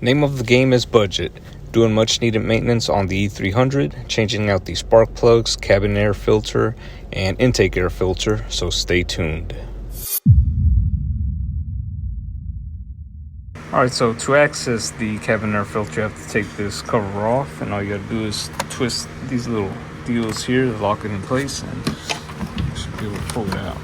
Name of the game is budget. Doing much needed maintenance on the E300, changing out the spark plugs, cabin air filter, and intake air filter, so stay tuned. Alright, so to access the cabin air filter, you have to take this cover off, and all you gotta do is twist these little deals here to lock it in place, and you should be able to pull it out.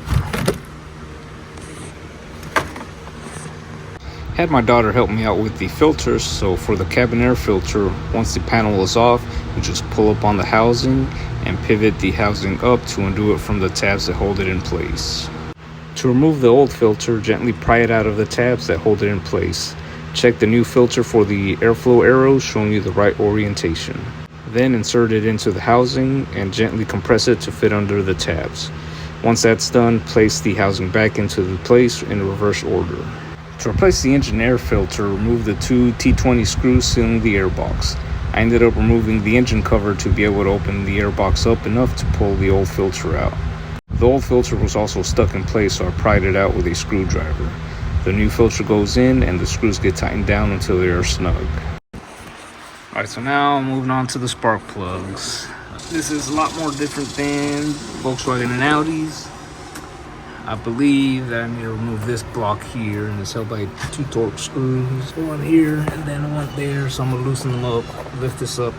Had my daughter help me out with the filters, so for the cabin air filter, once the panel is off, you just pull up on the housing and pivot the housing up to undo it from the tabs that hold it in place. To remove the old filter, gently pry it out of the tabs that hold it in place. Check the new filter for the airflow arrows showing you the right orientation. Then insert it into the housing and gently compress it to fit under the tabs. Once that's done, place the housing back into the place in reverse order. To replace the engine air filter, remove the two T20 screws sealing the airbox. I ended up removing the engine cover to be able to open the airbox up enough to pull the old filter out. The old filter was also stuck in place, so I pried it out with a screwdriver. The new filter goes in and the screws get tightened down until they are snug. Alright, so now moving on to the spark plugs. This is a lot more different than Volkswagen and Audi's. I believe that I need to remove this block here, and it's held by two torque screws. One here and then one there, so I'm going to loosen them up, lift this up.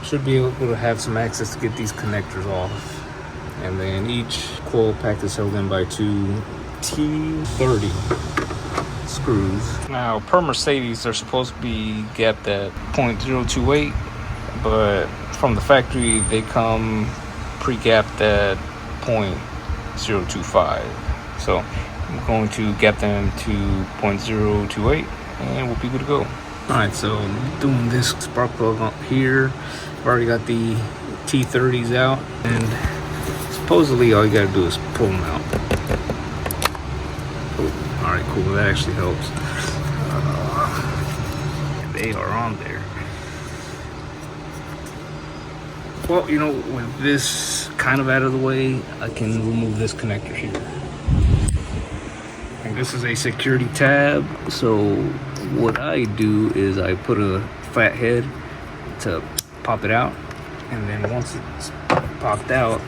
Should be able to have some access to get these connectors off. And then each coil pack is held in by two T30 screws. Now, per Mercedes, they're supposed to be gapped at 0.028, but from the factory, they come pre-gapped at 0.025. So I'm going to gap them to 0.028 and we'll be good to go. Alright, so doing this spark plug up here. I've already got the T30s out, and supposedly all you gotta do is pull them out. Oh, alright, cool, that actually helps. They are on there. Well, you know, with this kind of out of the way, I can remove this connector here. And this is a security tab, so what I do is I put a flat head to pop it out, and then once it's popped out,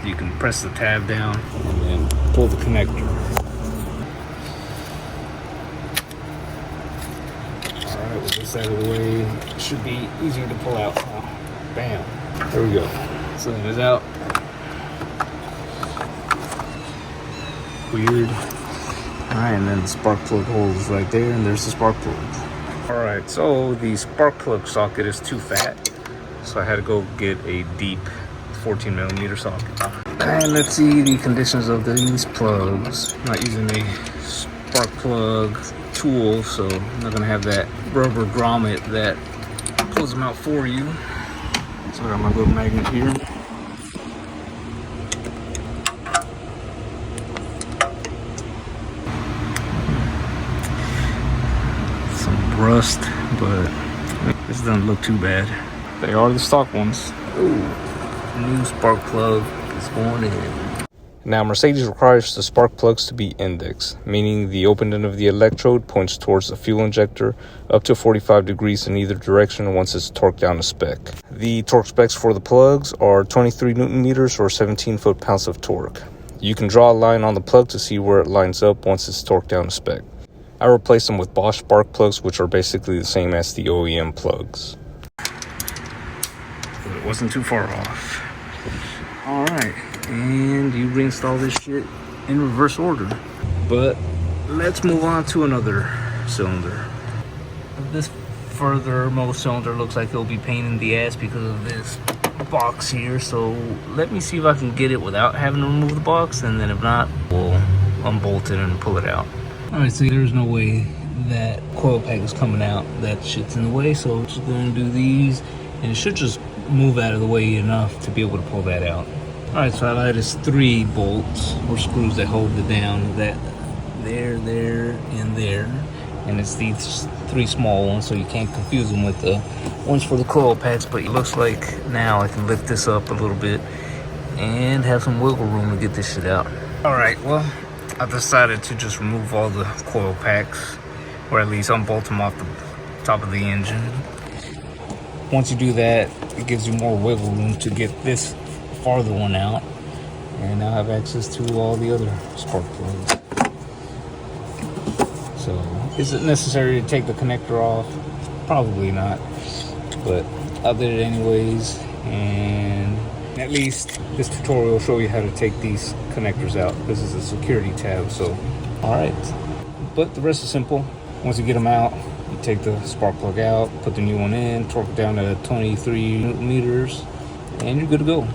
you can press the tab down and then pull the connector. Alright, with this out of the way, it should be easier to pull out now. Bam. There we go. So it is out. Weird. Alright, and then the spark plug hole is right there, and there's the spark plug. Alright, so the spark plug socket is too fat, so I had to go get a deep 14mm socket. And let's see the conditions of these plugs. I'm not using a spark plug tool, so I'm not going to have that rubber grommet that pulls them out for you. So I got my little magnet here. Some rust, but this doesn't look too bad. They are the stock ones. Ooh, new spark plug is going in. Now, Mercedes requires the spark plugs to be indexed, meaning the open end of the electrode points towards the fuel injector up to 45 degrees in either direction once it's torqued down to spec. The torque specs for the plugs are 23 Newton meters or 17 foot-pounds of torque. You can draw a line on the plug to see where it lines up once it's torqued down to spec. I replaced them with Bosch spark plugs, which are basically the same as the OEM plugs. But it wasn't too far off. Alright. And you reinstall this shit in reverse order. But let's move on to another cylinder. This furthermost cylinder looks like it'll be pain in the ass because of this box here. So let me see if I can get it without having to remove the box, and then if not, we'll unbolt it and pull it out. Alright, so there's no way that coil pack is coming out. That shit's in the way, so we're just going to do these, and it should just move out of the way enough to be able to pull that out. Alright, so I got 3 bolts or screws that hold it down, that there, and there. And it's these 3 small ones, so you can't confuse them with the ones for the coil packs. But it looks like now I can lift this up a little bit and have some wiggle room to get this shit out. Alright, well, I decided to just remove all the coil packs, or at least unbolt them off the top of the engine. Once you do that, it gives you more wiggle room to get this farther one out, and now have access to all the other spark plugs. So, is it necessary to take the connector off? Probably not, but I did it anyways, and at least this tutorial will show you how to take these connectors out. This is a security tab, so alright. But the rest is simple. Once you get them out, you take the spark plug out, put the new one in, torque it down to 23 Newton meters, and you're good to go.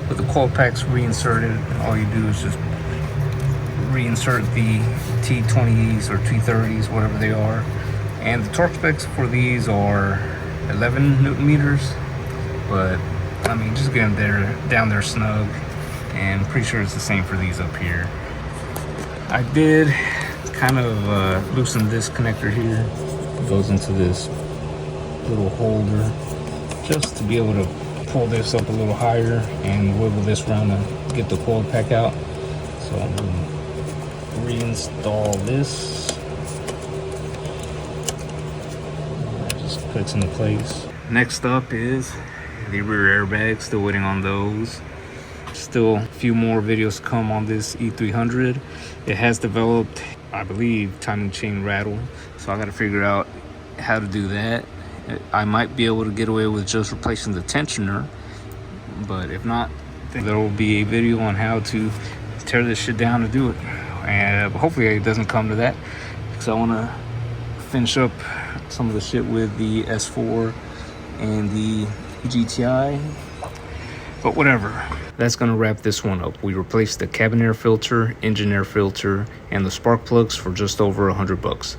With the coil packs reinserted, all you do is just reinsert the T20s or T30s, whatever they are. And the torque specs for these are 11 Newton meters, but I mean, just get them down there snug, and I'm pretty sure it's the same for these up here. I did kind of loosen this connector here. It goes into this little holder just to be able to pull this up a little higher and wiggle this around to get the coil pack out. So I'm going to reinstall this. It just clicks into place. Next up is the rear airbags. Still waiting on those. Still a few more videos to come on this E300. It has developed, I believe, timing chain rattle, so I got to figure out how to do that. I might be able to get away with just replacing the tensioner, but if not, then there will be a video on how to tear this shit down to do it. And hopefully it doesn't come to that, because I want to finish up some of the shit with the S4 and the GTI, but whatever. That's gonna wrap this one up. We replaced the cabin air filter, engine air filter, and the spark plugs for just over $100.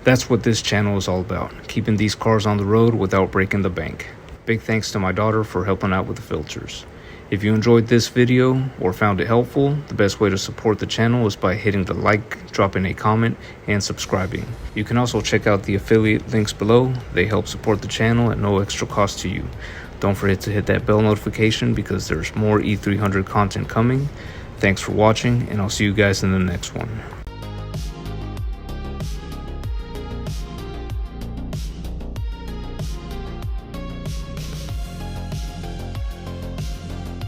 That's what this channel is all about, keeping these cars on the road without breaking the bank. Big thanks to my daughter for helping out with the filters. If you enjoyed this video or found it helpful, the best way to support the channel is by hitting the like, dropping a comment, and subscribing. You can also check out the affiliate links below. They help support the channel at no extra cost to you. Don't forget to hit that bell notification because there's more E300 content coming. Thanks for watching, and I'll see you guys in the next one.